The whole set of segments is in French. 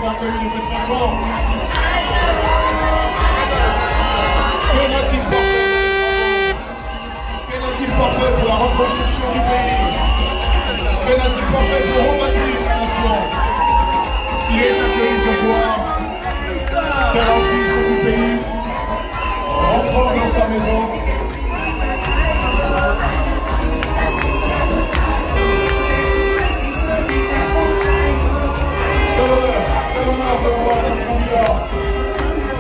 été accueillis de cette façon. Que n'a-t-il pas fait? Que n'a-t-il pas fait pour la reconstruction du pays? Que n'a-t-il pas fait pour rebâtir sa nation? S'il est accueilli ce soir, tel un fils du pays, rentrant dans sa maison, quel honneur de l'avoir comme candidat,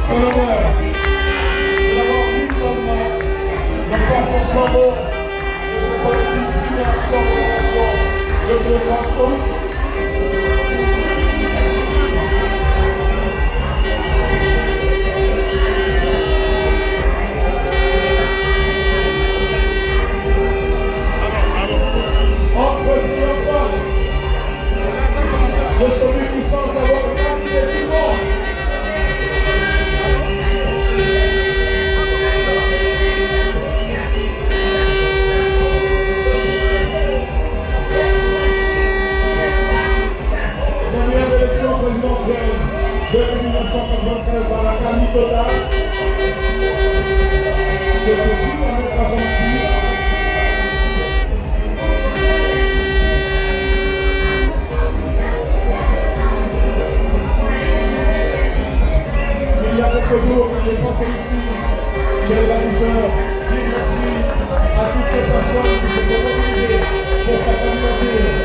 quel honneur de l'avoir mis comme le porte-parole de ce collectif final d'organisation de Blanco. Entre triomphal de celui qui semble avoir gagné tout le monde. Dernière élection présidentielle de 1993 par la Camille totale. C'est la aussi à mettre à gentil. Il y a quelques jours que j'ai passé ici, j'ai l'administrateur, dire merci à toutes ces personnes qui se sont mobilisées pour sa candidature.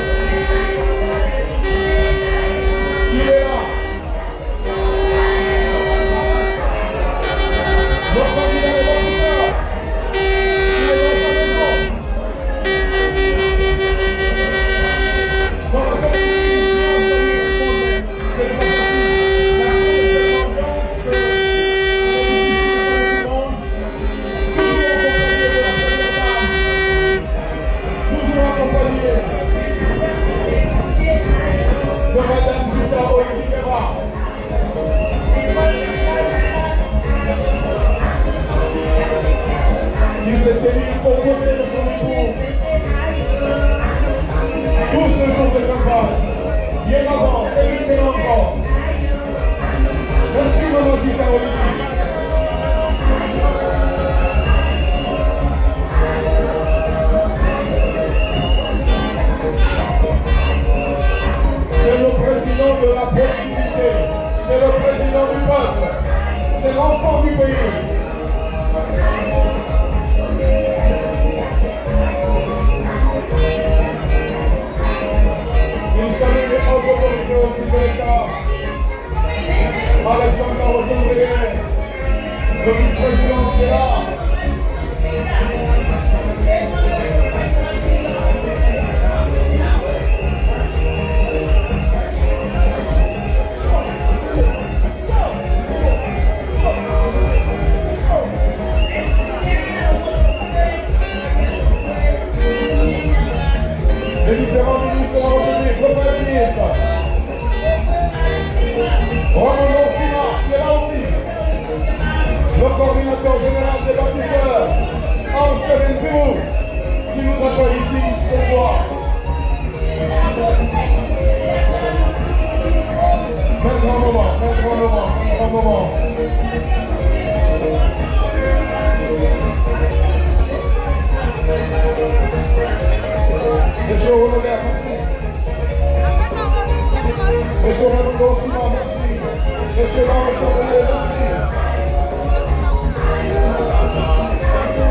Il est là. Le candidat est là. Il est dans sa maison. Dans la de Madame Zita Oliveira. Il s'est tenu aux côtés de son époux tout ce jour de campagne, bien avant et maintenant encore. Merci Madame Zita Oliveira. C'est le président de la possibilité, c'est le président du peuple, c'est l'enfant du pays. Il salue les hautes autorités aussi de l'État. Alexandre Rosenberg, le vice-président qui est là. Les différents ministres de la République, le Premier ministre, Roland Sima, qui est là aussi, le coordinateur général des bâtisseurs, Ange Benpirou, qui nous accueille ici ce soir. Un grand moment. Monsieur Robert, merci. Monsieur Raymond Simon, merci. Monsieur Raymond, merci.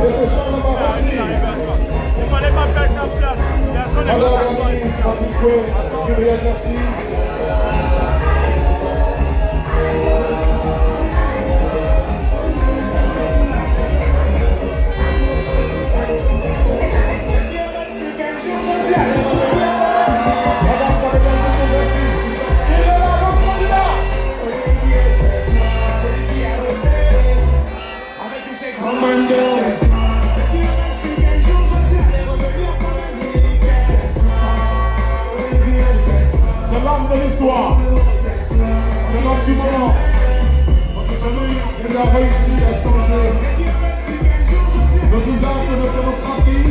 Monsieur Charles, merci. Il fallait pas perdre la place. Madame la ministre, Patrick, Gabriel, merci. C'est l'homme de l'histoire, c'est l'homme du moment, celui qui a réussi à changer le visage de notre démocratie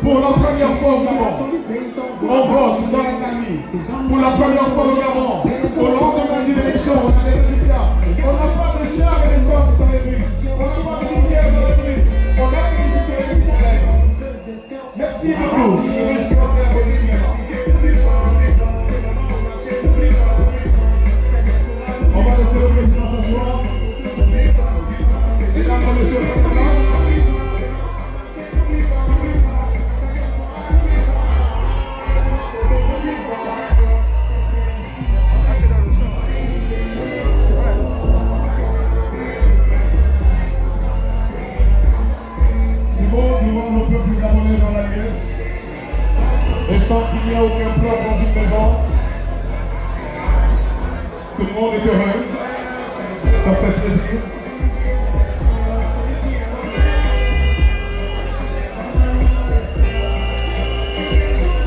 Pour la première fois au Gabon, on vote dans la famille. Pour la première fois au Gabon, au lendemain d'une élection, on a des résultats. On n'a pas de chien à l'élection dans les rues. On n'a pas de rivière dans les rues. On a visité les Israël. Merci beaucoup. On va laisser le président s'asseoir. Mesdames et messieurs, et sans qu'il n'y ait aucun pleur dans une maison, tout le monde est heureux, ça fait plaisir.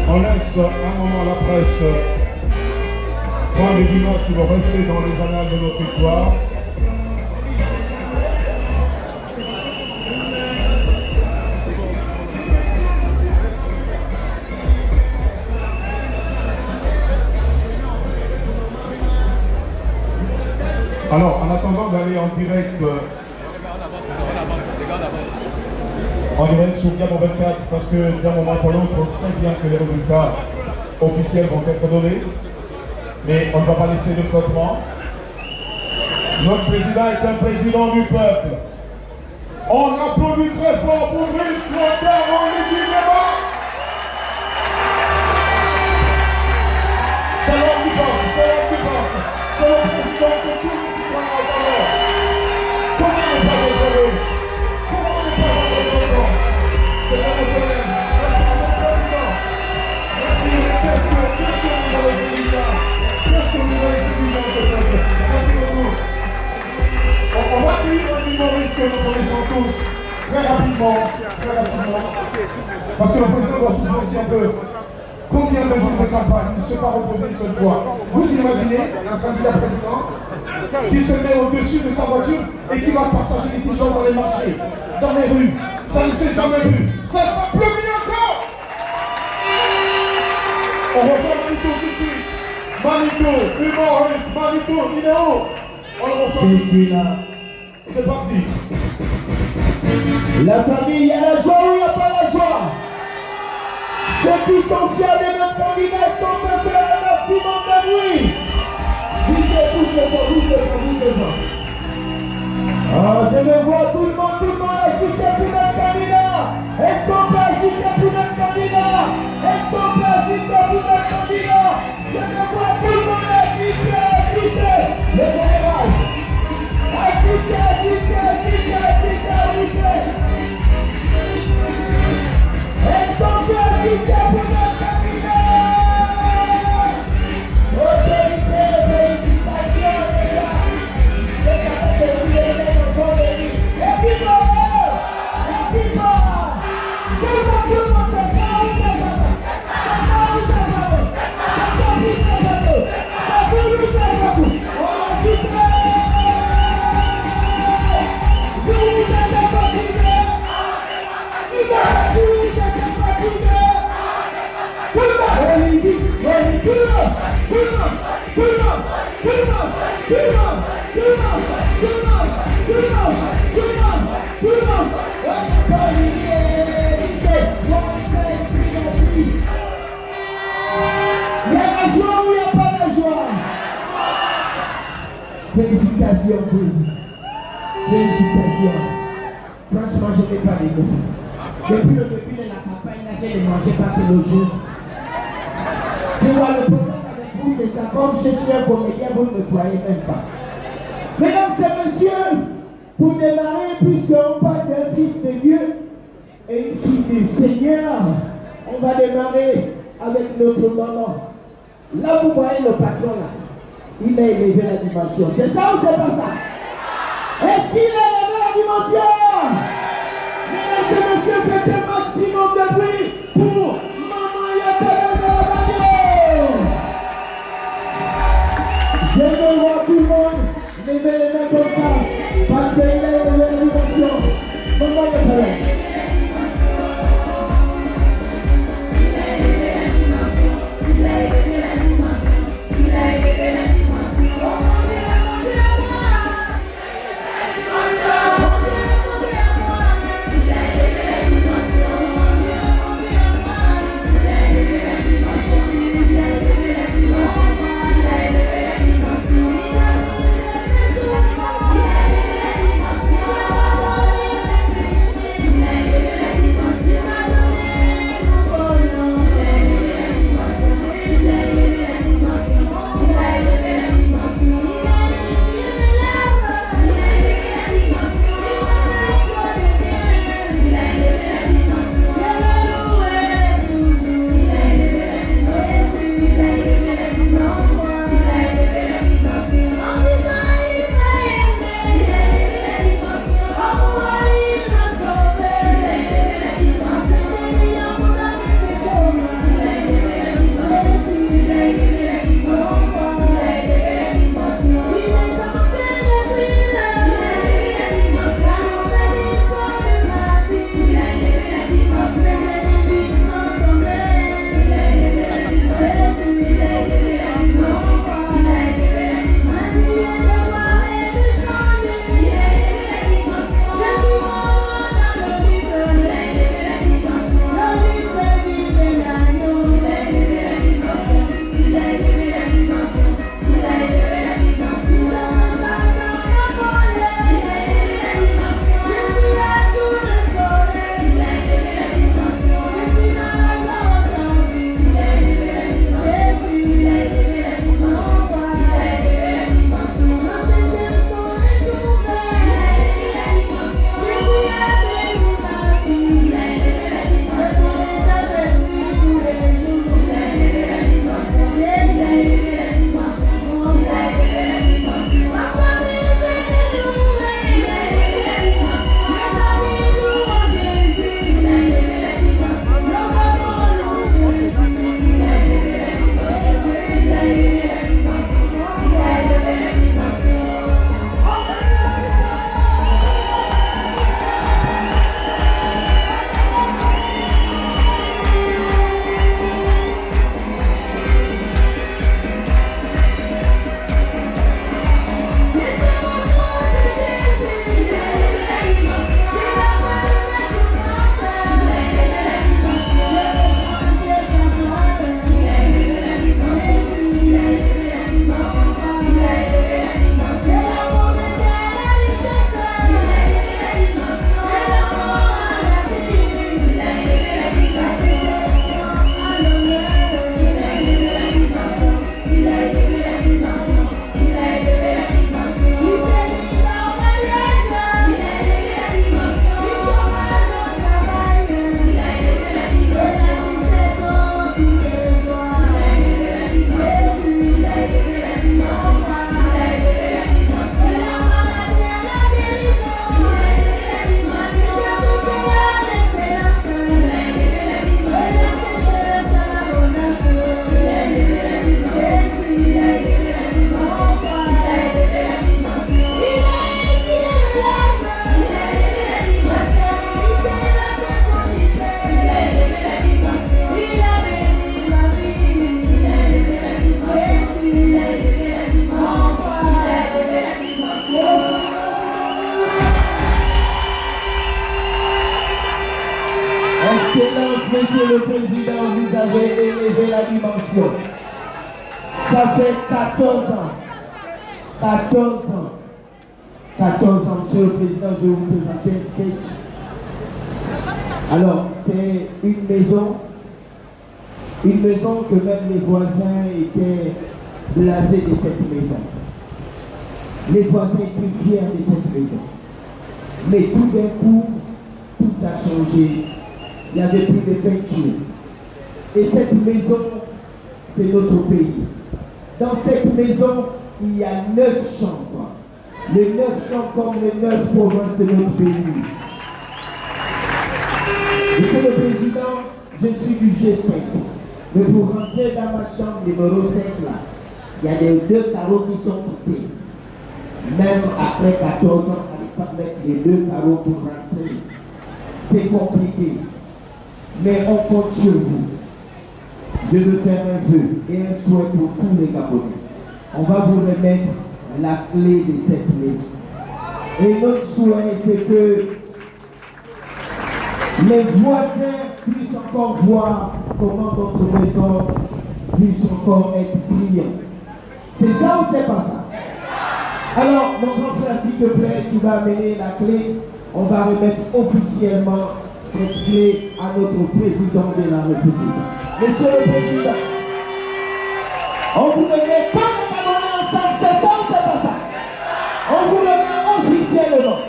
On laisse un moment la presse prendre les images qui vont rester dans les annales de notre histoire. Alors, en attendant d'aller en direct sur Gabon 24, parce que d'un moment à l'autre, on sait bien que les résultats officiels vont être donnés, mais on ne va pas laisser de flottement. Notre président est un président du peuple. On applaudit très fort pour Brice Clotaire, on lui dit devant. C'est l'homme du peuple, c'est l'homme du peuple, c'est le président de tous les citoyens au Gabon. Comment ne pas le donner? Comment ne pas le donner? C'est le problème. Merci mon président. Merci. Qu'est-ce que vous avez dit là? Qu'est-ce que vous avez dit dans ce peuple? Merci beaucoup. On va accueillir un humoriste que nous connaissons tous très rapidement. Parce que le président doit souffler aussi un peu. Combien de jours de campagne ne se pas reposer une seule fois? Vous imaginez un candidat président qui se met au-dessus de sa voiture et qui va partager les t-shirts dans les marchés, dans les rues? Ça ne s'est jamais vu. Ça s'en pleut encore. On reçoit Manito tout de suite. Manito, humoriste, Manito, il est où? On le reçoit tout de suite. C'est parti. La famille, il y a la joie ou il n'y a pas la joie? Ceux qui sont fiers de notre candidat sont de faire un maximum de bruit. Je me vois tout le monde agiter pour notre candidat. Est-ce qu'on peut agiter pour notre candidat? Est-ce qu'on peut agiter pour notre candidat? Je me vois tout le monde agiter. Le général. Agiter. Est-ce qu'on peut agiter pour notre candidat? Autorité, félicitations, les gars. Les capacités de notre pays. Et puis félicitations, président. Félicitations. Franchement, je n'ai pas des mots. Depuis le début de la campagne, je ne mangeais pas tous les jours. Je vois le problème avec vous, c'est ça. Comme je suis un comédien, vous ne me croyez même pas. Mesdames et messieurs, pour démarrer, puisqu'on parle d'un fils de Dieu et une fille du Seigneur, on va démarrer avec notre maman. Là, vous voyez le patron là. Il a élevé la dimension. C'est ça ou c'est pas ça? Est-ce qu'il a élevé la dimension? Mesdames et messieurs, faites un maximum de bruit pour Maman Yatara de la radio. Je veux voir tout le monde lever les mains comme ça parce qu'il a élevé la dimension. Maman Yatara. Monsieur le Président, vous avez élevé la dimension. Ça fait 14 ans. 14 ans. 14 ans, Monsieur le Président, je vais vous présenter un sketch. Alors, c'est une maison que même les voisins étaient blasés de cette maison. Les voisins étaient fiers de cette maison. Mais tout d'un coup, tout a changé. Il n'y avait plus de peinture. Et cette maison, c'est notre pays. Dans cette maison, il y a 9 chambres. Les 9 chambres comme les 9 provinces de notre pays. Monsieur le Président, je suis du G5. Mais pour rentrer dans ma chambre numéro 5 là, il y a les 2 carreaux qui sont quittés. Même après 14 ans, on n'arrive pas à mettre les 2 carreaux pour rentrer. C'est compliqué. Mais on compte sur vous. Je veux faire un vœu et un souhait pour tous les Gabonais. On va vous remettre la clé de cette maison. Et notre souhait, c'est que les voisins puissent encore voir comment notre maison puisse encore être brillante. C'est ça ou c'est pas ça? Alors, mon grand frère, s'il te plaît, tu vas amener la clé. On va remettre officiellement cette clé à notre président de la République. Monsieur le Président, on vous remet pas les Gabonais ensemble, c'est ça ou c'est pas ça? On vous remet officiellement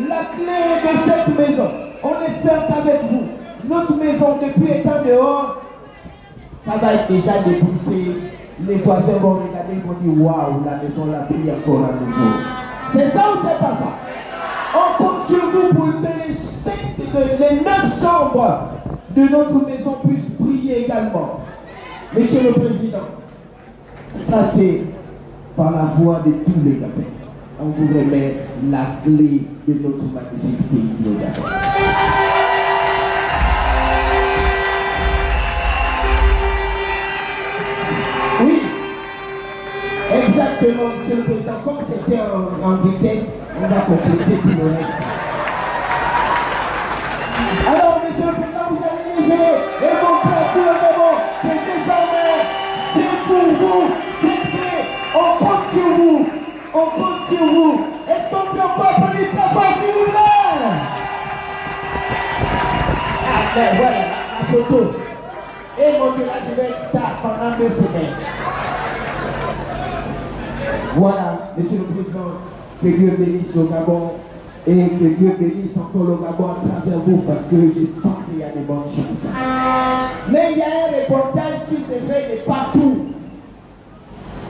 la clé de cette maison. On espère qu'avec vous, notre maison depuis étant dehors, ça va être déjà dépoussé. Les voisins vont regarder, ils vont dire waouh, la maison l'a pris encore à nouveau. C'est ça ou c'est pas ça? On compte sur vous pour que les 9 chambres de notre maison puissent briller également. Monsieur le Président, ça c'est par la voix de tous les Gabonais. On vous remet la clé de notre magnifique pays, le Gabon. Oui, exactement, Monsieur le Président. Comme c'était en vitesse, on va compléter tout le reste. Alors, Monsieur le Président, vous allez lever et montrer tout le monde que désormais, c'est pour vous, c'est fait. On compte sur vous. On compte sur vous. Est-ce qu'on peut encore appeler très fort, s'il vous plaît? Ah, ben voilà, la photo. Et mon village, je vais être star pendant 2 semaines. Voilà, Monsieur le Président, que Dieu bénisse le Gabon et que Dieu bénisse encore le Gabon à travers vous parce que je sens qu'il y a des bonnes choses. Mais il y a un reportage qui se fait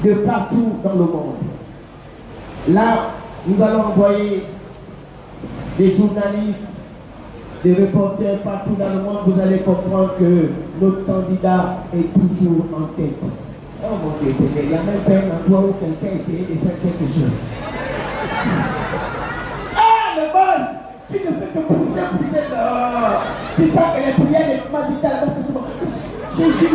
de partout dans le monde. Là, nous allons envoyer des journalistes, des reporters partout dans le monde. Vous allez comprendre que notre candidat est toujours en tête. Oh mon Dieu, il y a même pas un endroit où quelqu'un essayait de faire quelque chose. Ah, le boss qui ne fait que pousser dehors. C'est ça que les prières de Magita, parce que tout le monde... Jésus,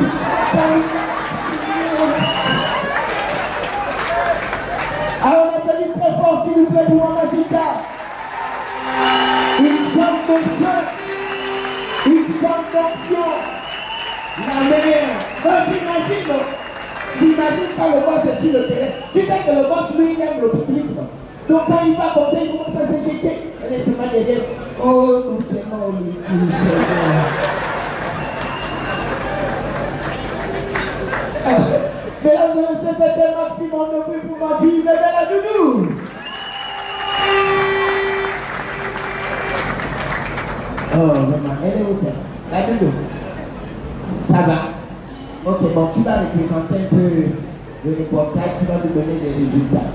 alors on applaudit très fort, s'il vous plaît, pour Magita. Une femme d'action. Une femme d'action. La meilleure. Donc j'imagine quand le boss est sur le terrain. Tu sais que le boss, lui, il aime le public. Donc quand il va compter, il commence à se jeter. Elle est seulement derrière. Oh, doucement, lui. Mesdames et messieurs, c'était un maximum de bruit pour ma fille, mais la doudou. Oh, maman, elle est où ça? La doudou. Ça va. Ok, bon, tu vas représenter un peu le reportage, tu vas me donner les résultats.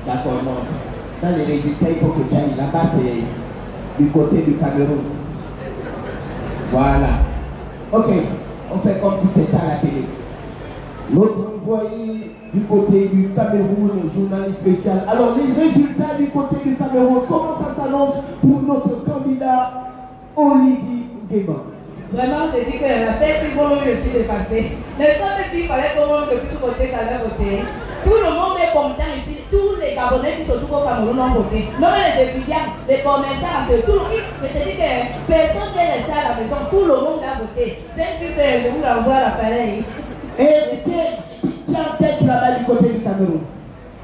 D'accord, non. Dans les résultats, il faut que tu ailles là-bas, c'est du côté du Cameroun. Voilà. Ok, on fait comme si c'était à la télé. Notre envoyé du côté du Cameroun, journaliste spécial. Alors, les résultats du côté du Cameroun, comment ça s'annonce pour notre candidat Olivier Nguema? Vraiment, je dis que la paix, c'est bon aussi de passer. N'est-ce pas s'il fallait que tout le monde de plus côté qu'à leur côté? Tout le monde est est content ici. Tous les Gabonais qui se trouvent au Cameroun ont voté. Même les étudiants, les commerçants, tout le monde. Je te dis que personne n'est resté à la maison. Tout le monde a voté. C'est si je vous l'envoie l'appareil. Et qui en tête là-bas du côté du Cameroun?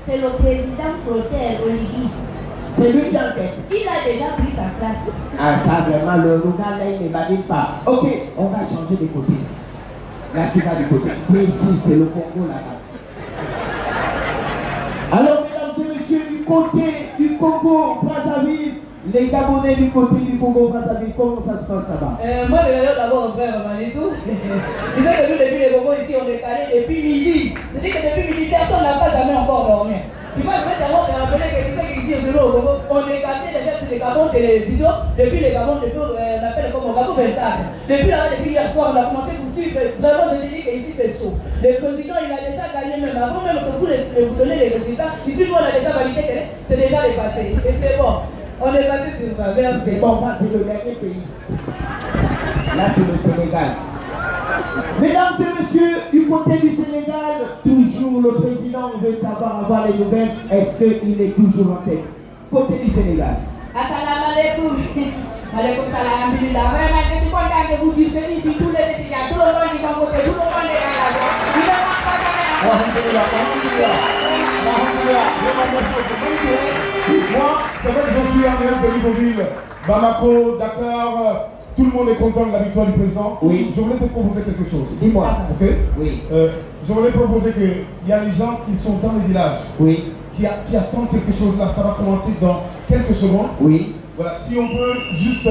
C'est le président Clotaire Oligui. C'est lui qui en tête. Il a déjà pris sa place. Ah, ça vraiment, le Rouga là, il ne badine pas. Ok, on va changer de côté. Là, tu vas du côté. Mais ici, c'est le Congo là-bas. Alors, mesdames et messieurs, du côté du Congo, Brazzaville, les Gabonais du côté du Congo, Brazzaville, comment ça se passe là-bas? Moi, je vais d'abord faire Manitou. Tu sais que nous, depuis les Congo ici, on est calé depuis midi. C'est-à-dire que depuis midi, personne n'a pas jamais encore dormi. Tu vois, je vais d'abord te rappeler que tu sais qu'ici, au Congo, on est capté déjà sur les Gabons télévision, depuis les Gabons, depuis, on appelle comme Gabon 24. Depuis là, depuis hier soir, on a commencé pour suivre. Vraiment, je te dis qu'ici, c'est chaud. Le président, il a déjà gagné même avant même que vous vous donnez les résultats. Ici, nous, on a déjà validé que c'est déjà dépassé. Et c'est bon. On est passé sur ça. Merci. C'est bon, c'est le dernier pays. Là, c'est le Sénégal. Mesdames et messieurs, du côté du Sénégal, toujours le président veut savoir avoir les nouvelles. Est-ce qu'il est toujours en tête? Côté du Sénégal. Assalamu alaikum. Alaikum salam. Vraiment, je suis content de vous dire que ici, tous les étudiants, tout le monde qui sont votés, tout le monde est à la voix. Il ne manque pas de Moi, c'est vrai que je suis en de Libreville, Bamako, Dakar, tout le monde est content de la victoire du président. Oui. Je voulais te proposer quelque chose. Dis-moi. Ok? Oui. Je voulais proposer qu'il y a des gens qui sont dans les villages, Oui. qui attendent quelque chose là. Ça va commencer dans quelques secondes. Oui. Voilà. Si on peut juste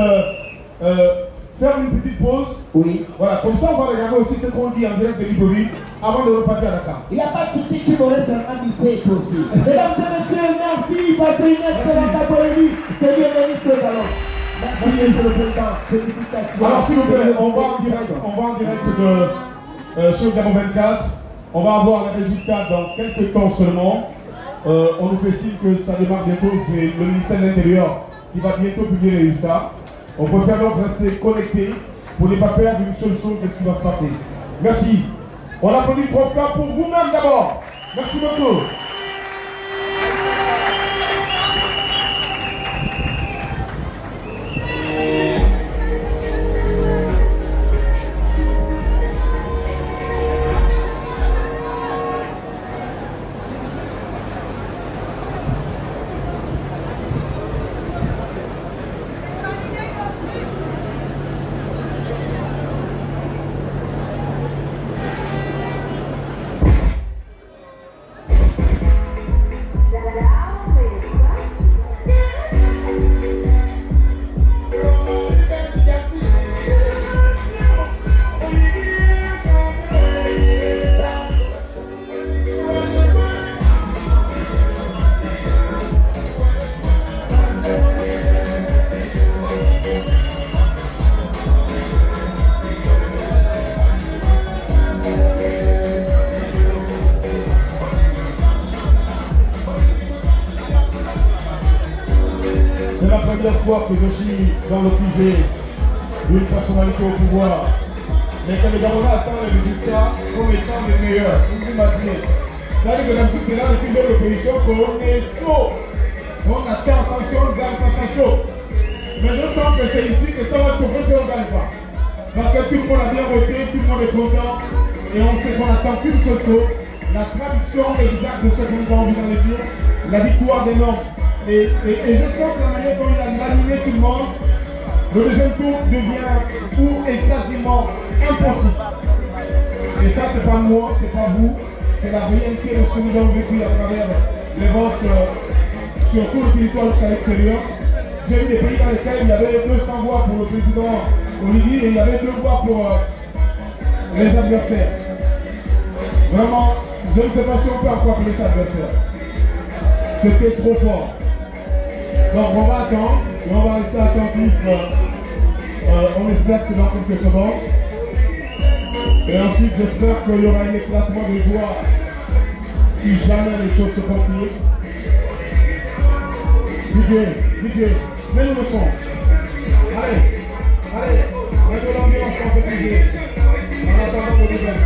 faire une petite pause. Oui. Voilà. Comme ça, on va regarder aussi ce qu'on dit en direct de Libreville avant de repartir à Dakar. Il n'y a pas de souci, tu m'aurais seulement dit peut aussi. Mesdames et messieurs, merci. Passez une excellente après-midi. Que Dieu bénisse le ballon. Merci, monsieur le président. Félicitations. Alors, s'il vous plaît, on va en direct de sur Gabon 24. On va avoir les résultats dans quelques temps seulement. On nous fait signe que ça démarre bientôt. C'est le ministère de l'Intérieur qui va bientôt publier les résultats. On préfère donc rester connectés pour ne pas perdre une seule chose de ce qui va se passer. Merci. On applaudit trop fort pour vous-même d'abord. Merci beaucoup. Fois que je suis dans le privé d'une personnalité au pouvoir, mais que les Gabonais attendent les résultats comme étant les meilleurs, pour vous m'attirer. C'est-à-dire que d'habitude, c'est là depuis l'opposition qu'on est chaud. On attend attention, on gagne pas ça chaud. Mais je sens que c'est ici que ça va chauffer si on ne gagne pas. Parce que tout le monde a bien voté, tout le monde est content, et on sait qu'on attend qu'une seule chose, la traduction exacte de ce qu'on a envie dans les yeux, la victoire des noms. Et je sens que la manière dont il a animé tout le monde, le deuxième tour devient ou est quasiment impossible. Et ça, c'est pas moi, c'est pas vous, c'est la réalité de ce que nous avons vécu à travers les votes sur tout le territoire jusqu'à l'extérieur. J'ai vu des pays dans lesquels il y avait 200 voix pour le président Oligui et il y avait 2 voix pour les adversaires. Vraiment, je ne sais pas si on peut encore appeler ça adversaire. C'était trop fort. Donc on va attendre et on va rester attentif. On espère que c'est dans quelques secondes. Et ensuite j'espère qu'il y aura un éclatement de joie si jamais les choses se confirment. DJ, mets-nous le son. Allez, mets-nous l'ambiance dans ce DJ. En attendant vos nouvelles.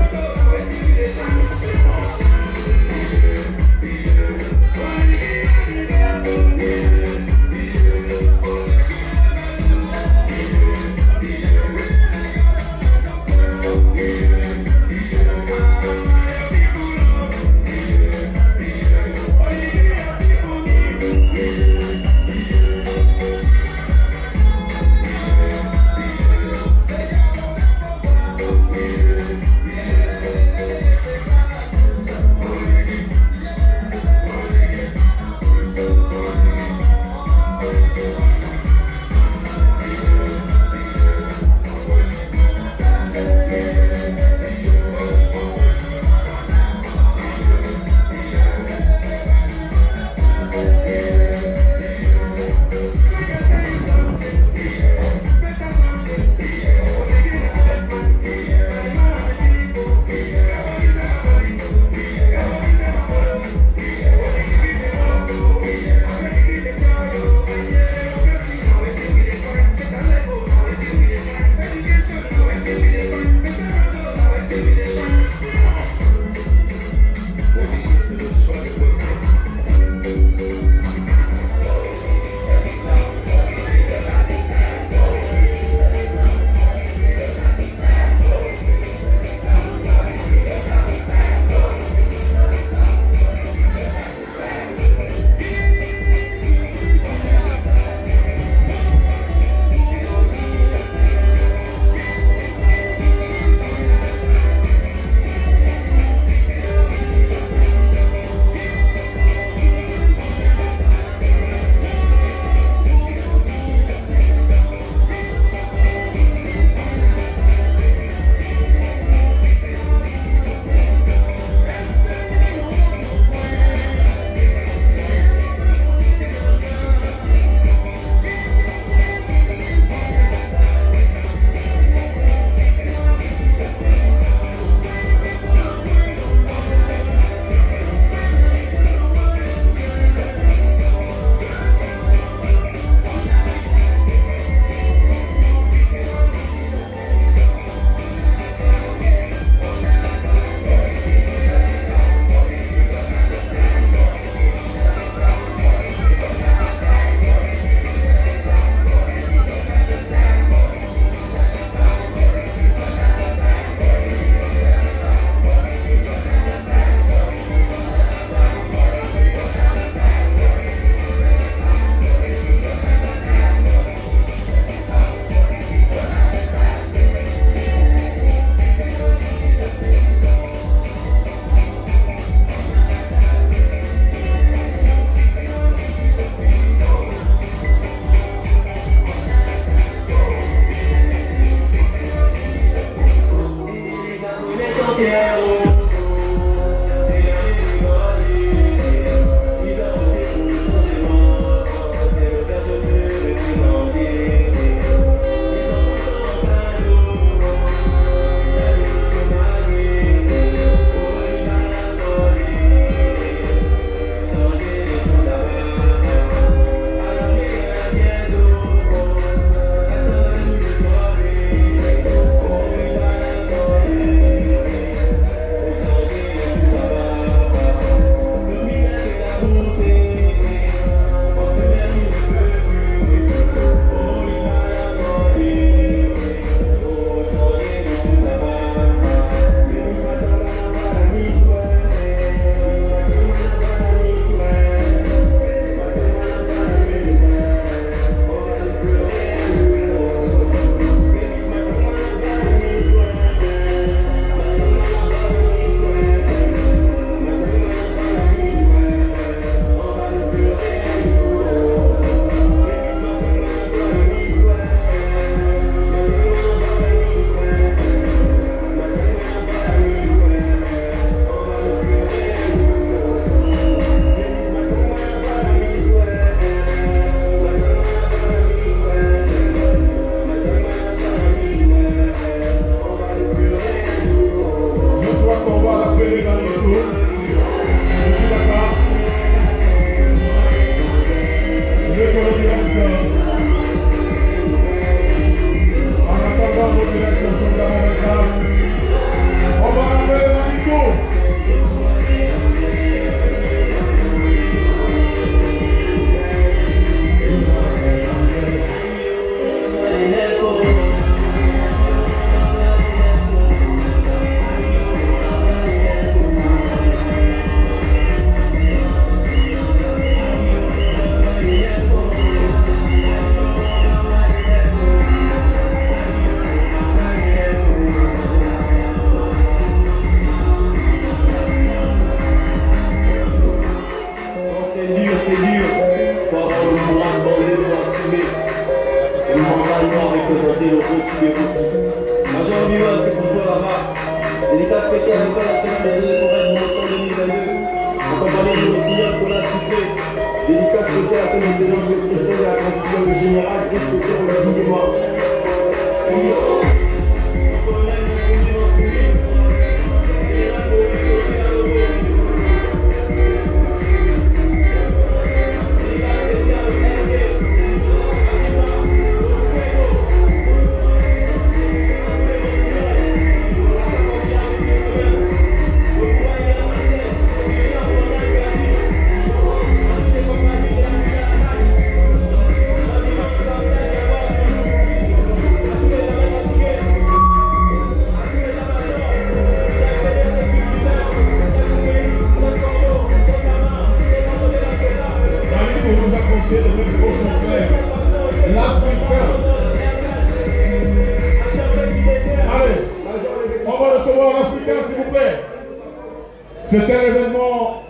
C'est un événement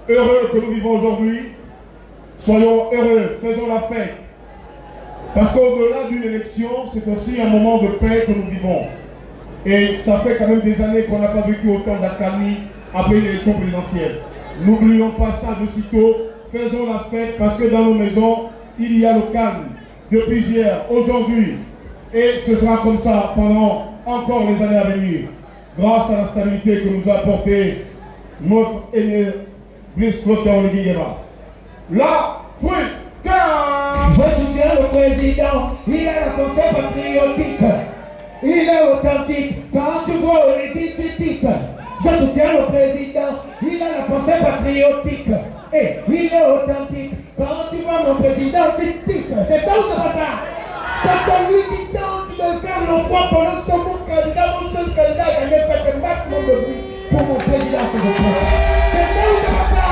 heureux que nous vivons aujourd'hui. Soyons heureux, faisons la fête. Parce qu'au-delà d'une élection, c'est aussi un moment de paix que nous vivons. Et ça fait quand même des années qu'on n'a pas vécu autant d'accalmie après une élection présidentielle. N'oublions pas ça de sitôt. Faisons la fête parce que dans nos maisons, il y a le calme depuis hier, aujourd'hui. Et ce sera comme ça pendant encore les années à venir. Grâce à la stabilité que nous a apporté notre aîné Brice Clotaire Oligui-Nguema. La Africaine! Je soutiens le président, il a la pensée patriotique, il est authentique, quand tu vois Oligui, tu piques. Je soutiens le président, il a la pensée patriotique, et il est authentique, quand tu vois mon président, tu piques. C'est ça ou c'est pas ça? Parce que lui qui tente de faire l'envoi pendant que mon candidat, mon seul candidat, a gagné fait un maximum de bruit pour mon président, s'il vous plaît. C'est ça ou c'est pas ça?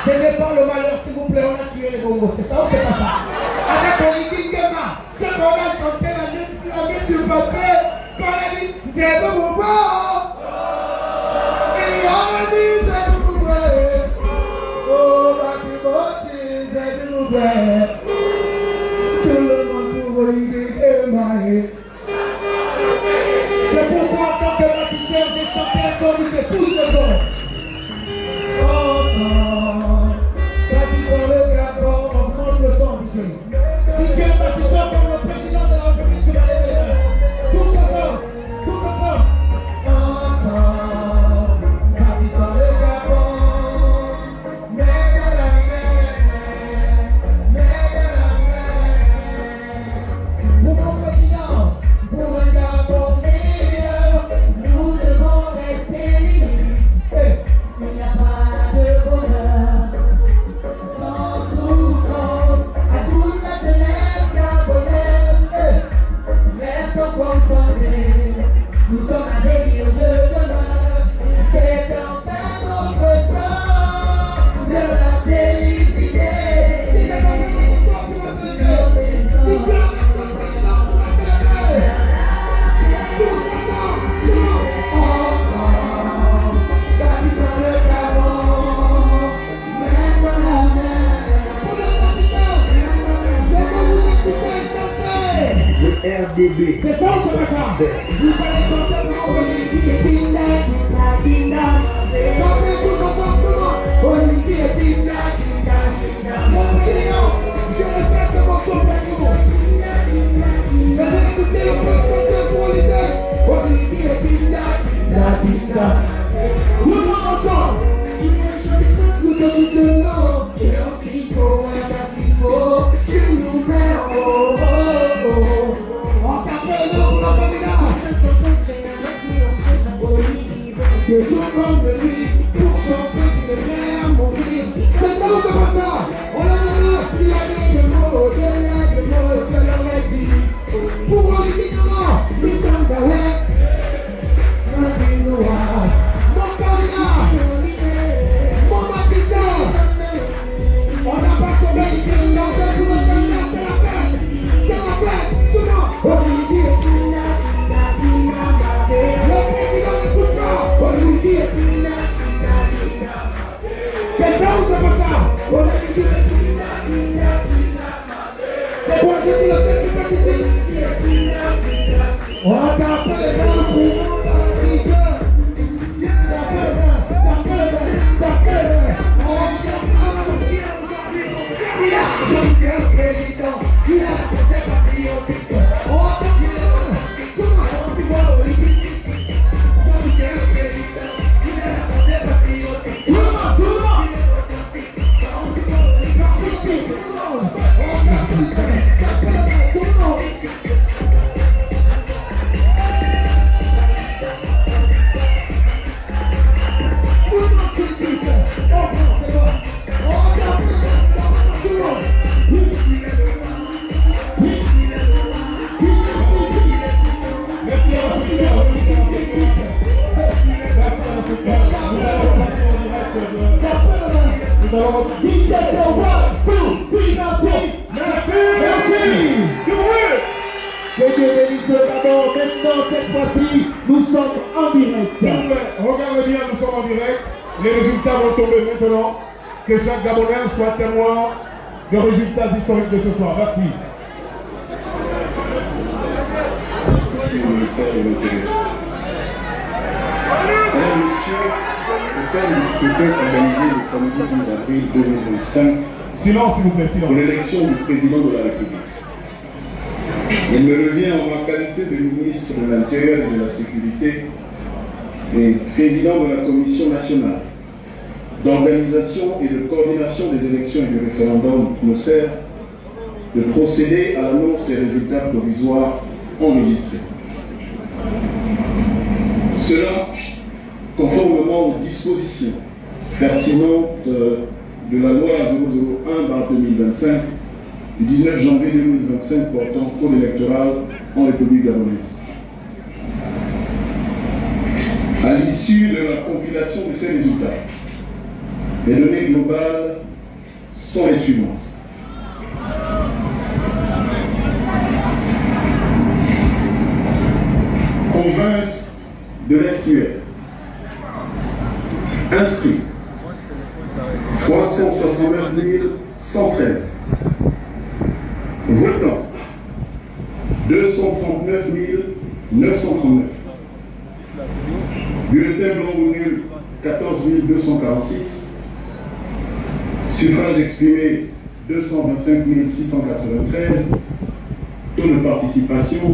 Ce n'est pas le malheur, s'il vous plaît, on a tué les bongos, c'est ça ou c'est pas ça? Avec Oligui-Nguema, ce qu'on a chanté l'année surpassée, qu'on a dit, c'est de mon bord. Et on a dit, c'est de mon bord. Oh, Bakimoti, c'est de mon bord. Tout le monde pour Oligui-Nguema. C'est pourquoi, en tant que bâtisseur, j'ai chanté un son qui se pousse le bord. Si tu es bâtisseur comme le président de la République, tu vas les aider. Tout ensemble. Ensemble, bâtissons le Gabon. Mène la pour mon président, pour un Gabon meilleur, nous devons rester unis. Il n'y a pas de bonheur sans souffrance. À toute la jeunesse gabonaise, restons concentrés. Nous sommes à délire de demain. C'est enfin notre sang de la félicité. Si c'est pas une histoire, tu vas te lever. Si tu as un président, tu vas te lever. Tous ensemble, bâtissons le Gabon, main dans la main. Pour le bâtisseur, je veux vous écouter chanter. Le RDB. C'est ça ou c'est pas ça? Vous parlez français pour Oligui et Pinda, Pinda. Chantez tous ensemble, tout le monde. Oligui et Pinda, mon président, je respecte ce morceau pour vous. Vous avez écouté le premier pour Oligui et Pinda. Nous sommes ensemble. Nous te soutenons. Tu es un pivot, un pivot. Tu nous mets en haut. On t'appelle pour le candidat. Des jours comme de lui, pour son peuple de guerre mourir. C'est ça ou c'est pas ça? On a s'il y a des mots, que l'aurait dit. Pour Oligui-Nguema, nous sommes d'Awek. Mon candidat, mon bâtisseur, on n'a pas sauvé ici, on a fait pour le candidat, c'est la fête, tout le monde. Oligui et Pinda, le président n'écoute pas, Oligui et Pinda. C'est ça ou c'est pas ça? Oligui et Pinda. C'est pour que tu le sais, tu peux ici. On a appelé les gens pour mon bâtisseur. Que Dieu bénisse d'abord. Maintenant, cette fois-ci, nous sommes en direct. S'il vous plaît, regardez bien, nous sommes en direct. Les résultats vont tomber maintenant. Que chaque Gabonais soit témoin des résultats historiques de ce soir. Merci. Merci au ministère de l'Intérieur. Mesdames, Messieurs, au terme du scrutin organisé le samedi 12 avril 2025 Silence, s'il vous plaît, silence. pour l'élection du président de la République. Il me revient en ma qualité de ministre de l'Intérieur et de la Sécurité et président de la Commission nationale d'organisation et de coordination des élections et du référendum CNOSER de procéder à l'annonce des résultats provisoires enregistrés. Cela conformément aux dispositions pertinentes de la loi 001/2025 du 19 janvier 2025 portant code électoral en République gabonaise. À l'issue de la compilation de ces résultats, les données globales sont les suivantes. Province de l'Estuaire. Inscrits 369 113. Votants 239 939. Bulletin blanc ou nul 14 246. Suffrage exprimé 225 693. Taux de participation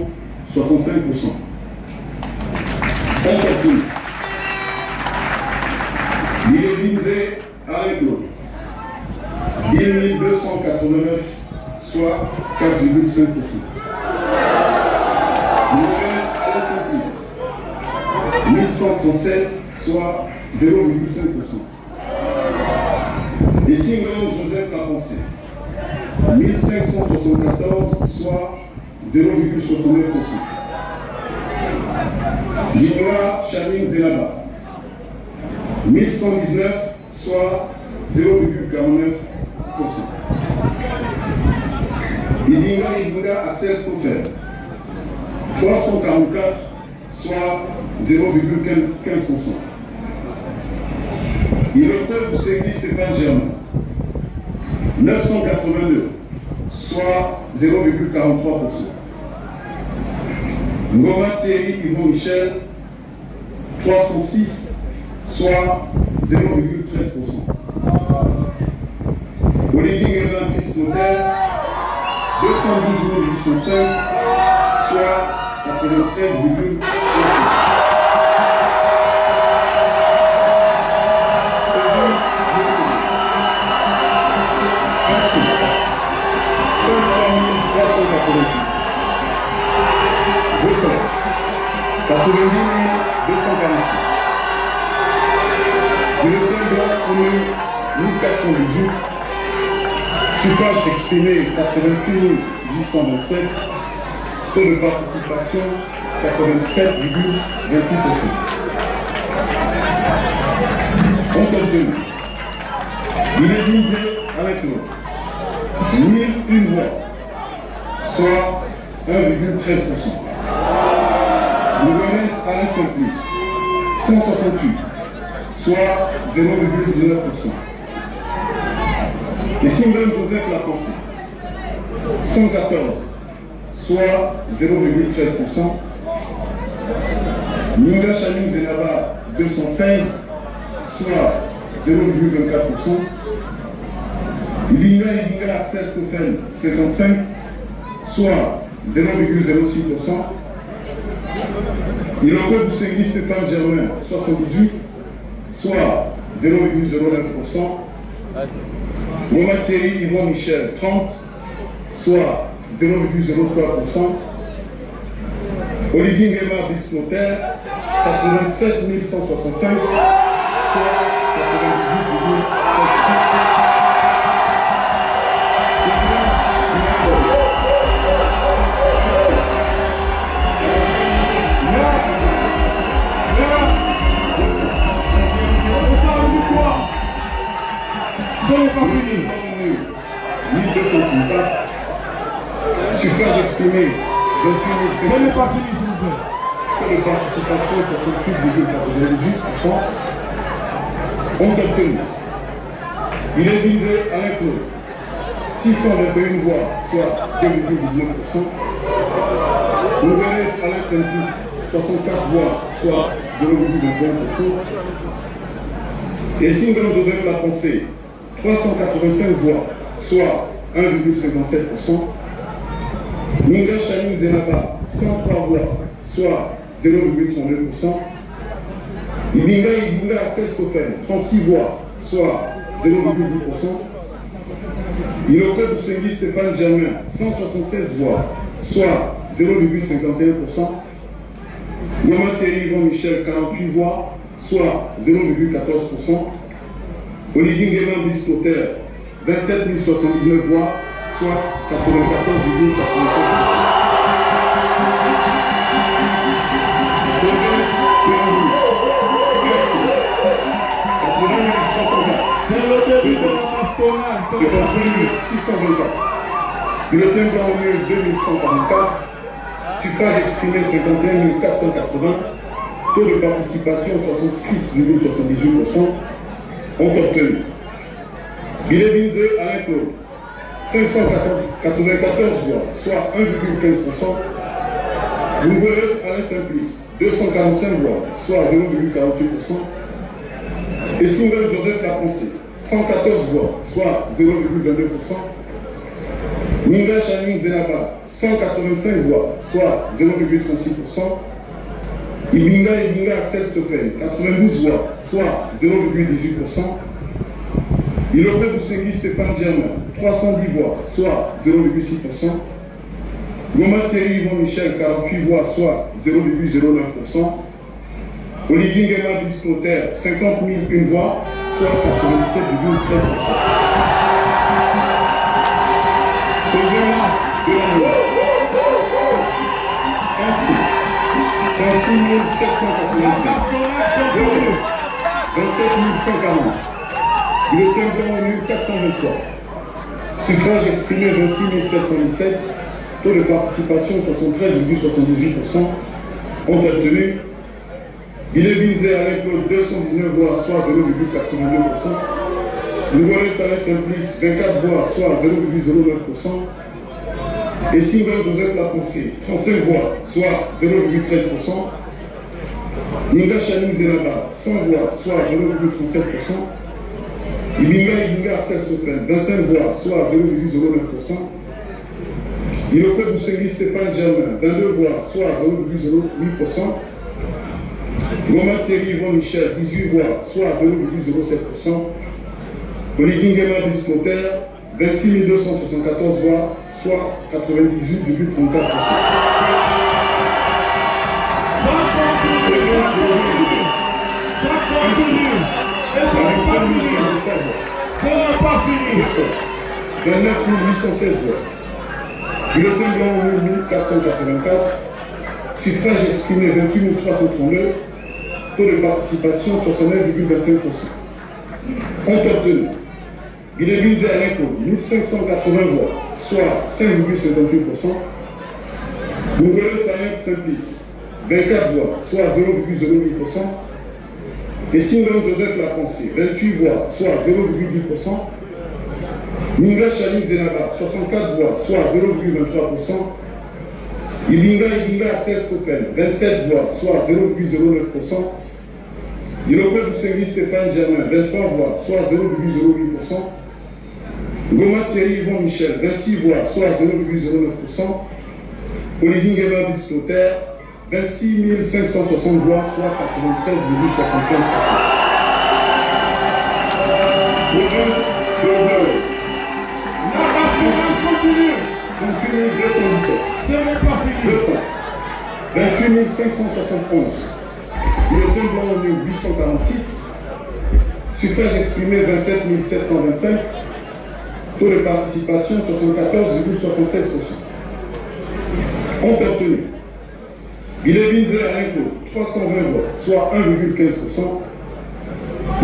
65%. Entreprise. Biélisé à l'école. 10 289, soit 4,5%. Nouvelle à la 1137, soit 0,5%. Et Singron Joseph Laponcé, 1574, soit 0,69%. Linois Chamin Zenaba, 1119, soit 0,49%. Idinga Ibunga Axel Sofer, 344, soit 0,15%. Ilocol Boussegui Stéphane Germain, 982, soit 0,43%. Ngoma Thierry Yvon Michel, 306, soit 0,13%. Olivier Guérin Christ Notaire, 212 805, soit 93,1%. Votants 90 246. Bulletin blanc connu 1418. Suffrage exprimé 88 827. Taux de participation 87,28%. Entendu. Il est divisé avec l'autre. 1001 voix, soit 1,13%. Louvainès Alain Saint-Fils, 168, soit 0,19%. Et Singron Joseph Laponcé, 114, soit 0,13%. Ninga Chamin Zenaba, 216, soit 0,24%. Ibinga Axel Sofen, 55, soit 0,06%. Iloko Boussegui Stéphane Germain, 78, soit 0,09%. Ngoma Thierry Yvon Michel, 30, soit 0,03%. Olivier Guérin Christ Notaire, 87 165, soit 98,3%. Ce n'est pas fini. 1234. Suffrage exprimé, 28 Ce n'est pas fini, s'il vous plaît. Taux de participation, 68,98%. On obtenu. Il est visé à l'inclus 621 voix, soit 2,19%. Nouvelle Alain Saint-Plus, 64 voix, soit 0,21%. Et Single Joseph Lapensée, 385 voix, soit 1,57%. Ninga Chanin Zenaba, 103 voix, soit 0,32%. Ibinga Axel Sofen, 36 voix, soit 0,10%. Iloke Boussengui Stéphane Germain, 176 voix, soit 0,51%. Yoma Thierry Yvon Michel, 48 voix, soit 0,14%. Olivier Guéman Biscotter, 27 079 voix, soit 94,87%. C'est le début de la pastorale. C'est compris 624. Bulletin blanc au mieux 2144. Suffrage exprimé 51 480. Taux de participation 66,78%. On obtenu. Billet visé à l'impôt 594 voix, soit 1,15%. Nouvelle Alain Simplice 245 voix, soit 0,48%. Et Single Joseph Lapensée, 114 voix, soit 0,22%. Ninga Chanin Zenaba, 185 voix, soit 0,36%. Ibinga Axel Stoffen, 92 voix, soit 0,18%. Ilope Boussengui Stéphane Germain, 310 voix, soit 0,6%. Goma Thierry Yvon Michel, 48 voix, soit 0,09%. Olivier Guéman Biscotter, 50 001 voix, soit 97,13%. Ainsi, 36 785, 27 140, bulletin blanc nul 423, suffrage exprimé 26 717, taux de participation 73,78%, ont obtenu. Il est visé à l'impôt 219 voix, soit 0,82%. Nouvelle Salaire Simplice, 24 voix, soit 0,09%. Et Single Joseph Lapensée, 35 voix, soit 0,13%. Ninga Chanin Zenaba, 100 voix, soit 0,37%. Ibinga Axel Sofen, 25 voix, soit 0,09%. Ilope Boussengui Stéphane Germain, 22 voix, soit 0,08%. Goma Thierry Yvon Michel, 18 voix, soit 0,07%. Olivier Guéman Biscotter, 26 274 voix, soit 98,34%. Ce n'est pas fini. 29 816 voix. Bulletin blanc 1484. Suffrage exprimé 28 339. Taux de participation 69,25%. On obtenu. Il est visé à l'impôt 1580 voix, soit 5,58%. Nouvelle Salaire Simplice, 24 voix, soit 0,08%. Et Single Joseph Lapensée, 28 voix, soit 0,10%. Ninga Chanin Zenaba, 64 voix, soit 0,23%. Ibinga Axel Stoffen, 27 voix, soit 0,09%. Ilope Boussengui Stéphane Germain, 23 voix, soit 0,08%. Goma Thierry Yvon Michel, 26 voix, soit 0,09%. Olivier Guéman Biscotter, 26 560 voix, soit 93,75%. Continue 217. Ce n'est pas fini. 28 571. Bulletin blanc au mieux 846. Suffrage exprimé 27 725. Taux de participation 74,76%. On obtenu. Il est visé à l'impôt 320 voix, soit 1,15%.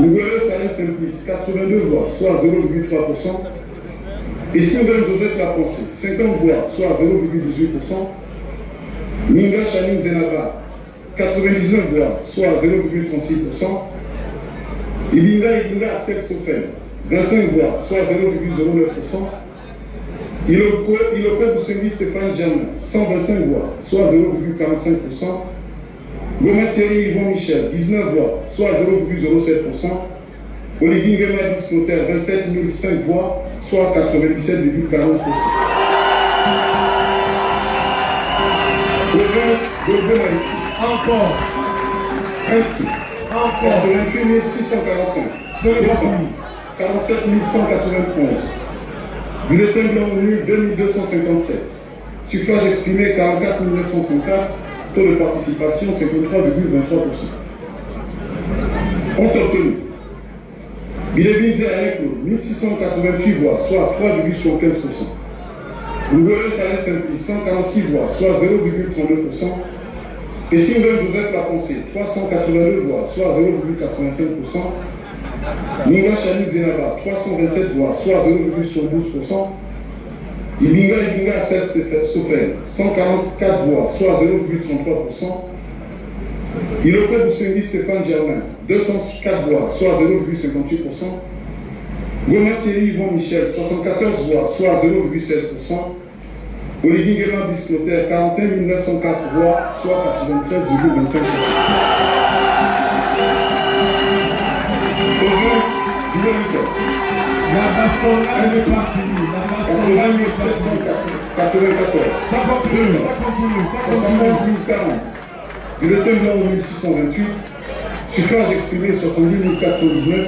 Lougueureux Salin Simplice, 82 voix, soit 0,3%. Et Sylvain Joseph Lapensé, 50 voix, soit 0,18%. Minga Chanim Zenaba, 99 voix, soit 0,36%. Ibinga Axel Sofen, 25 voix, soit 0,09%. Ilokwe Boussengui Stéphane Germain, 125 voix, soit 0,45%. Goma Thierry Yvon Michel, 19 voix, soit 0,07%. Olivier Ngema Discoteur, 27 005 voix, soit 97,40%. Province de Maïti. Encore. Inscrit. Encore. 88 645. 47 191. Bulletin blanc nul 2257. Suffrage exprimé 44 934. Taux de participation 53,23%. Compte obtenu. Bilébizé à l'école 1688 voix, soit 3,75%. Lougueureux Salin Simplice 146 voix, soit 0,39%. Et Sylvain Joseph Lapensé 382 voix, soit 0,85%. Minga Chanim Zenaba 327 voix, soit 0,12%. Ibinga Axel Sofen 144 voix, soit 0,33%. Ilokwe Boussengui Stéphane Germain 204 voix, soit 0,58%. Goma Thierry Yvon Michel 74 voix, soit 0,16%. Olivier Ngema Bisclotaire 41 904 voix, soit 93,25%. Province du Moniteur. La bastonnade est partie. 80 794. Ça continue. 71 040. Bulletin blanc 1628. Suffrage exprimé 70 419.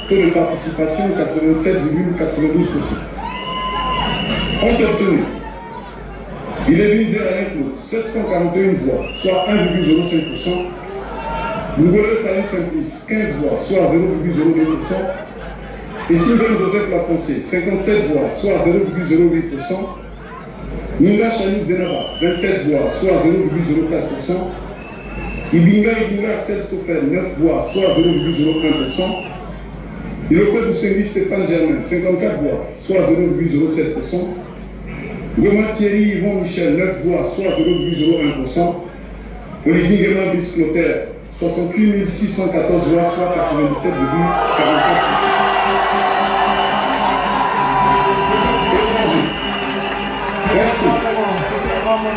Taux de participation 87,92%. Compte obtenu. Il est visé à l'inclus 741 voix, soit 1,05%. Lougueureux Salin Simplice, 15 voix, soit 0,02%. Et Sylvain Joseph Lapensé, 57 voix, soit 0,08%. Minga Chanim Zenaba, 27 voix, soit 0,04%. Ibinga Axel Sofen, 9 voix, soit 0,01%. Ilokwe Boussengui Stéphane Germain, 54 voix, soit 0,07%. Goma Thierry Yvon Michel, 9 voix, soit 0,01%. Olivier Ngema Bisclotaire, 68 614 voix, soit 97,44%.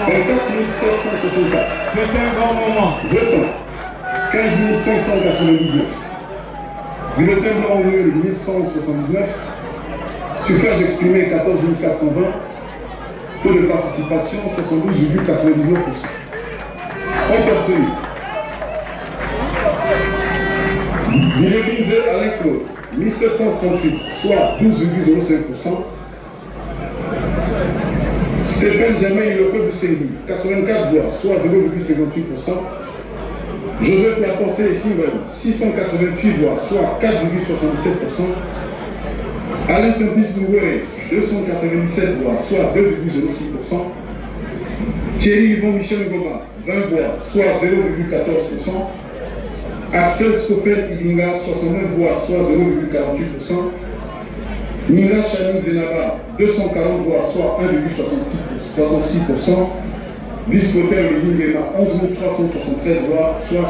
24 764. C'est un grand moment. Votants, 15 599. Bulletin blanc nul 1179. Suffrage exprimé 14 420. Taux de participation 72,99%. Compte obtenu. Bilébizé Alain Claude, 1738, soit 12,05%. Stéphane Germain Ilokwe Boussengui, 84 voix, soit 0,58%. Joseph Lapensé et Sylvain, 688 voix, soit 4,77%. Alain Simplice Lougueureux, 297 voix, soit 2,06%. Thierry Yvon Michel Goma, 20 voix, soit 0,14%. Axel Sofen Ibinga, 69 voix, soit 0,48%. Minga Chanim Zenaba, 240 voix, soit 1,66%. Bisclotaire Olivier Ngema, 11 373 voix, soit 78,87%.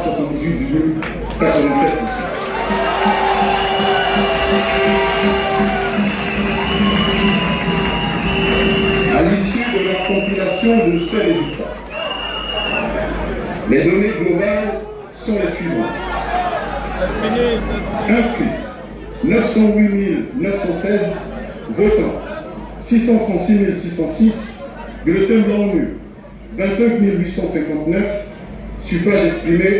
À l'issue de la compilation de ces résultats, les données globales sont les suivantes. Inscrits, 908 916, votants, 636 606, bulletins blancs nul, 25 859, suffrages exprimés,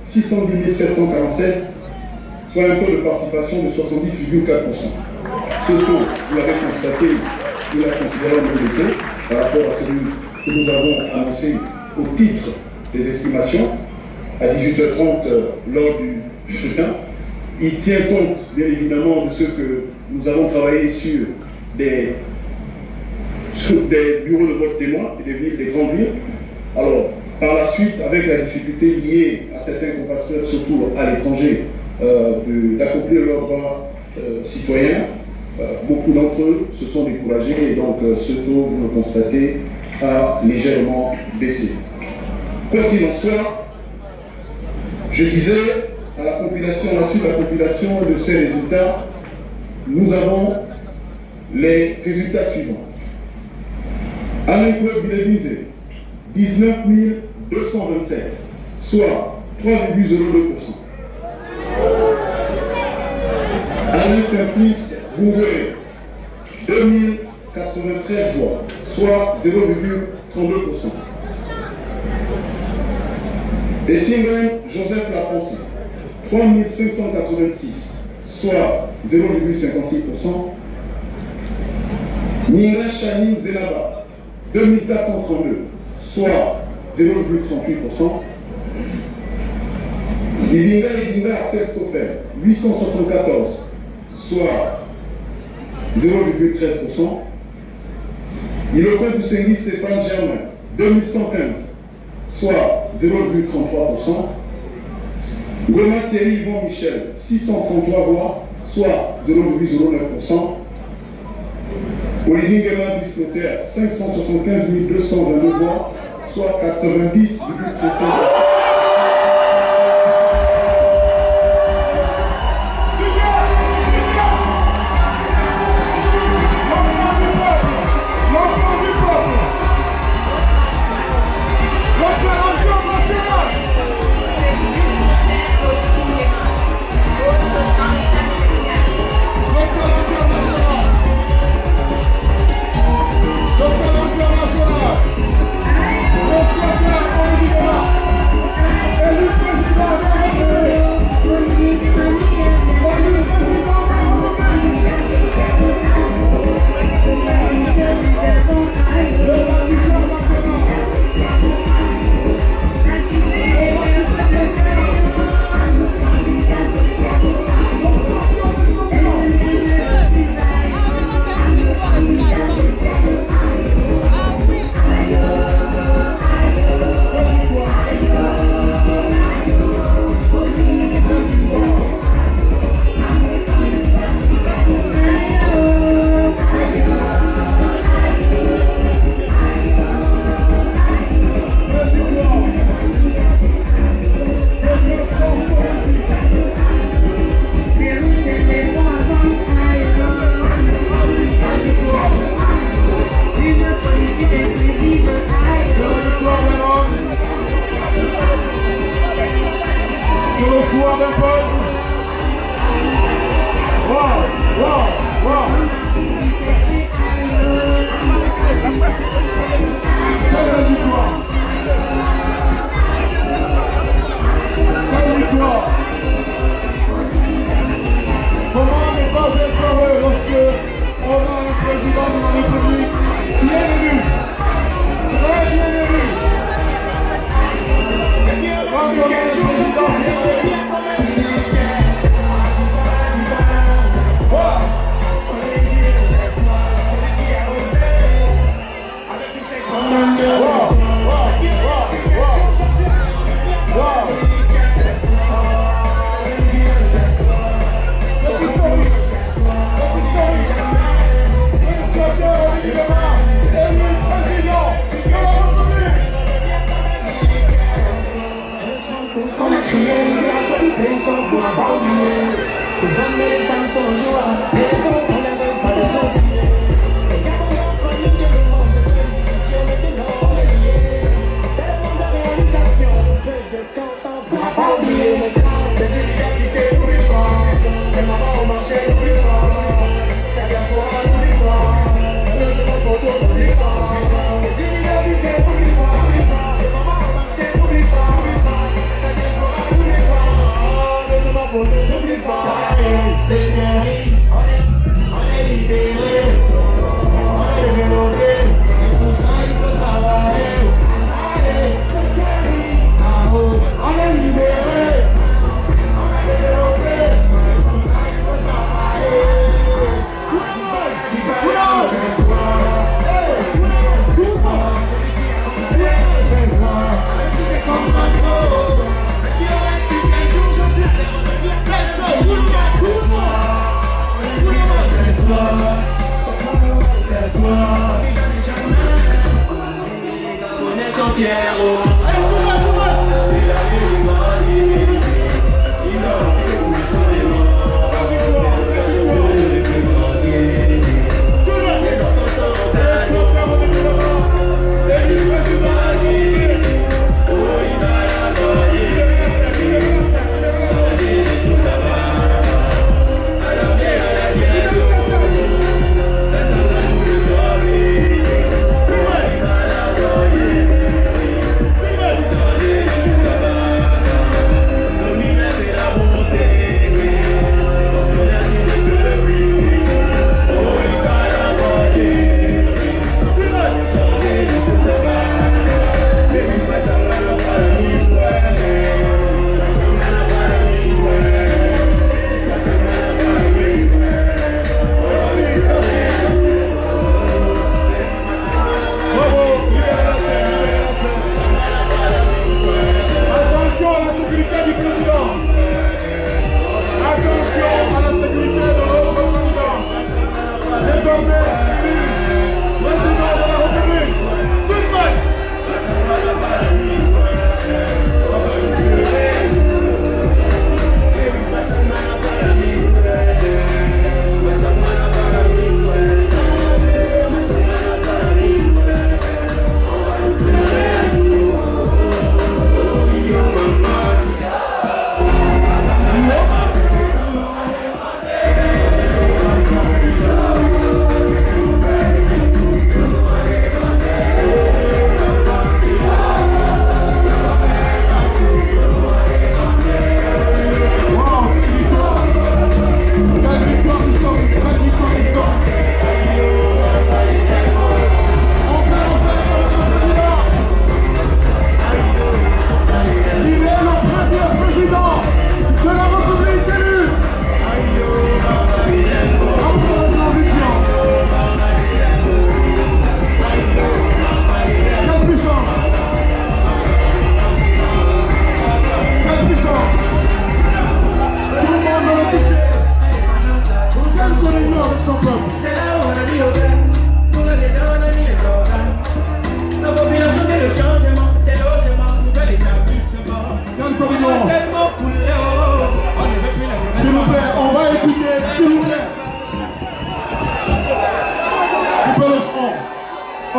610 747, soit un taux de participation de 70,4%. Ce taux, vous l'avez constaté, nous l'avons considéré comme élevé par rapport à celui que nous avons annoncé au titre des estimations à 18h30 lors du scrutin. Il tient compte, bien évidemment, de ce que nous avons travaillé sur des bureaux de vote témoins et des grandes villes. Alors, par la suite, avec la difficulté liée à certains compatriotes, surtout à l'étranger, d'accomplir leurs droits citoyens. Beaucoup d'entre eux se sont découragés et donc ce taux, vous le constatez, a légèrement baissé. Quoi qu'il en soit, je disais à la suite de la compilation de ces résultats, nous avons les résultats suivants. Alain Claude Bilévisé, 19 227, soit 3,02%. Alain Simplice Bourré, 2093 voix, soit 0,32%. Et Simon Joseph Laponce, 3586, soit 0,56%. Nira Chanim Zenaba, 2432, soit 0,38%. Ibinga Axel Scofer, 874, soit 0,13%. Iloko Doussengui Stéphane Germain, 2115, soit 0,33%. Goma Thierry Yvon Michel, 633 voix, soit 0,09%. Olivier Guérin Bisnotaire, 575 222 voix, soit 90,3%.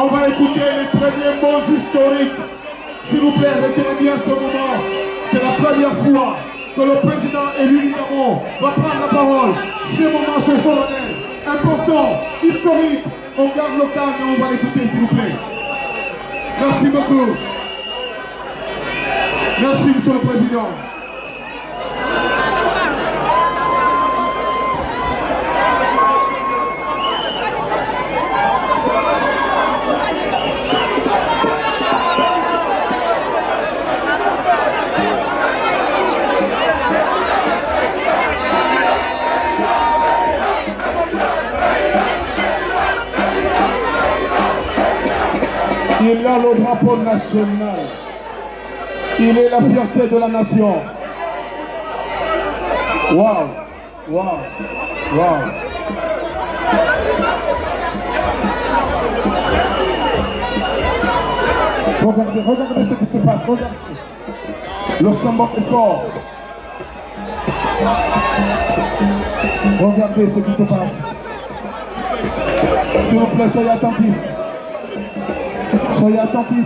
On va écouter les premiers mots historiques. S'il vous plaît, retenez bien ce moment. C'est la première fois que le président élu Gabon va prendre la parole. Ces moments sont solennels, importants, historiques. On garde le calme et on va l'écouter, s'il vous plaît. Merci beaucoup. Merci, Monsieur le Président. Il a le drapeau national. Il est la fierté de la nation. Waouh, waouh, waouh. Regardez, regardez ce qui se passe. Regardez. Le samba est fort. Regardez ce qui se passe. S'il vous plaît, soyez attentifs. Soyez attentifs.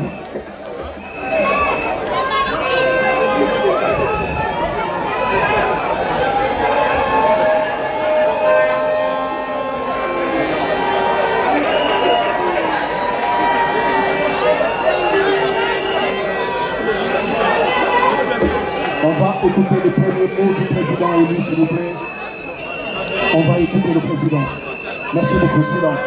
On va écouter les premiers mots du président élu, s'il vous plaît. On va écouter le président. Merci beaucoup, silence.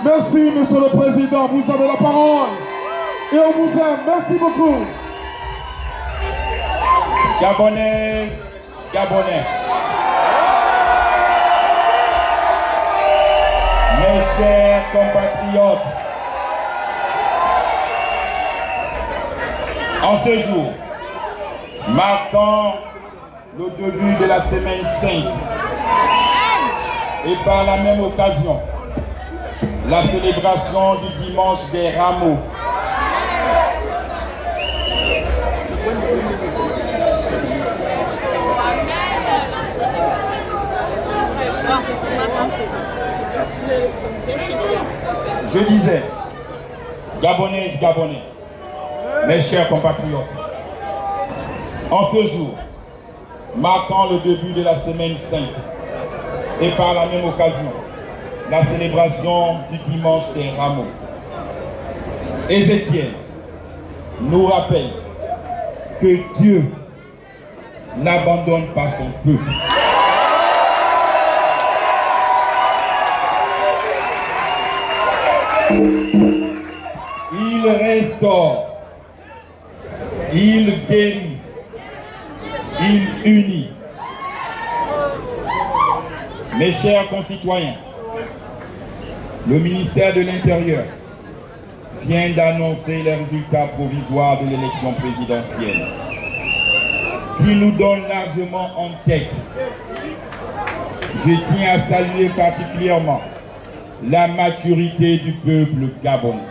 Merci, Monsieur le Président, vous avez la parole. Et on vous aime. Merci beaucoup. Gabonais, Gabonais. Mes chers compatriotes, en ce jour, marquant le début de la semaine sainte, et par la même occasion, la célébration du dimanche des rameaux. Je disais, Gabonaises, Gabonais, mes chers compatriotes, en ce jour, marquant le début de la semaine sainte, et par la même occasion, la célébration du dimanche des rameaux, Ézéchiel nous rappelle que Dieu n'abandonne pas son peuple. Il restaure, il guérit, il unit. Mes chers concitoyens, le ministère de l'Intérieur vient d'annoncer les résultats provisoires de l'élection présidentielle, qui nous donne largement en tête. Je tiens à saluer particulièrement la maturité du peuple gabonais.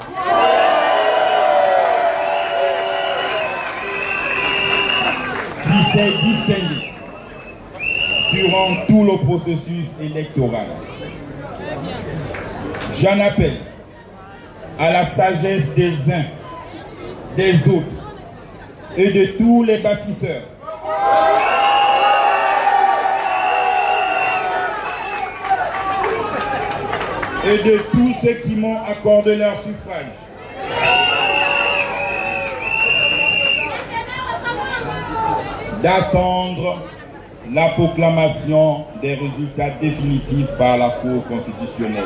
Qui s'est distingué durant tout le processus électoral. J'en appelle à la sagesse des uns, des autres et de tous les bâtisseurs et de tous ceux qui m'ont accordé leur suffrage. D'attendre la proclamation des résultats définitifs par la Cour constitutionnelle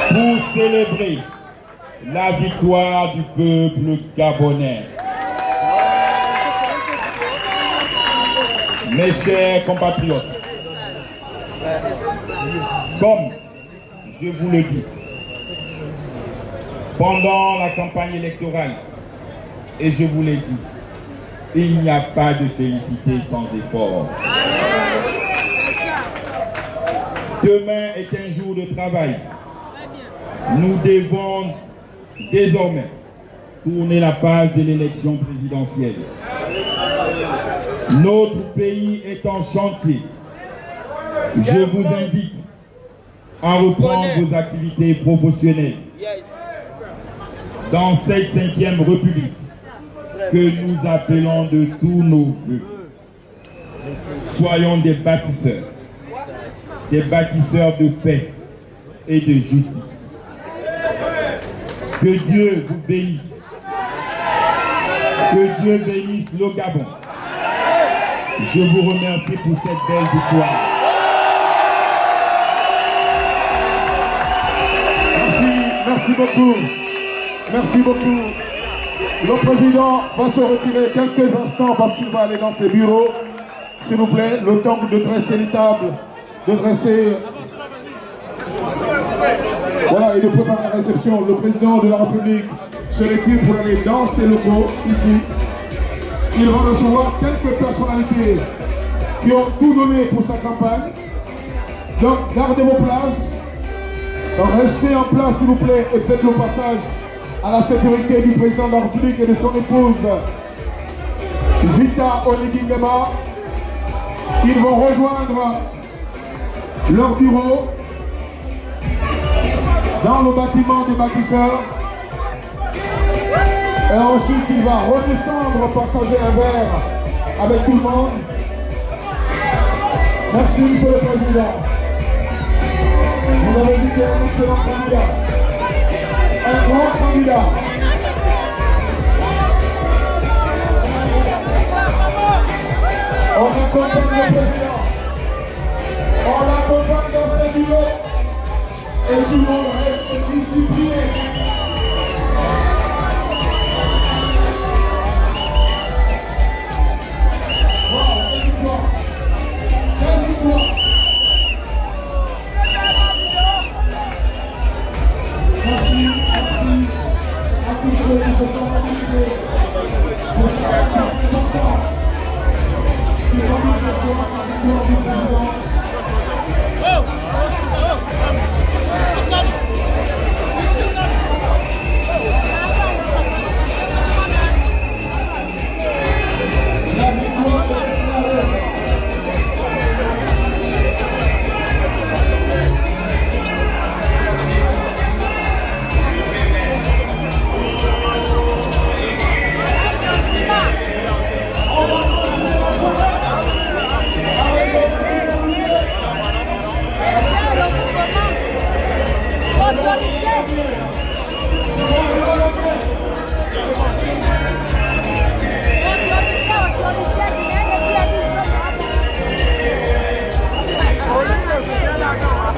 pour célébrer la victoire du peuple gabonais. Mes chers compatriotes, comme je vous le dis, pendant la campagne électorale, et je vous l'ai dit, il n'y a pas de félicité sans effort. Demain est un jour de travail. Nous devons désormais tourner la page de l'élection présidentielle. Notre pays est en chantier. Je vous invite à reprendre vos activités professionnelles dans cette 5e République que nous appelons de tous nos vœux. Soyons des bâtisseurs de paix et de justice. Que Dieu vous bénisse. Que Dieu bénisse le Gabon. Je vous remercie pour cette belle victoire. Merci beaucoup. Merci beaucoup. Le président va se retirer quelques instants parce qu'il va aller dans ses bureaux. S'il vous plaît, le temps de dresser les tables, de dresser... Voilà, et de préparer la réception. Le président de la République se retire pour aller dans ses locaux, ici. Il va recevoir quelques personnalités qui ont tout donné pour sa campagne. Donc, gardez vos places. Donc, restez en place, s'il vous plaît, et faites le passage à la sécurité du président de la République et de son épouse Zita Oligingema. Ils vont rejoindre leur bureau dans le bâtiment des bâtisseurs. Et ensuite, il va redescendre, partager un verre avec tout le monde. Merci, Monsieur le Président. Vous avez dit qu'il y a un excellent candidat. Un grand candidat. On accompagne le président. On l'accompagne dans ses bureaux. Et tout le monde reste discipliné.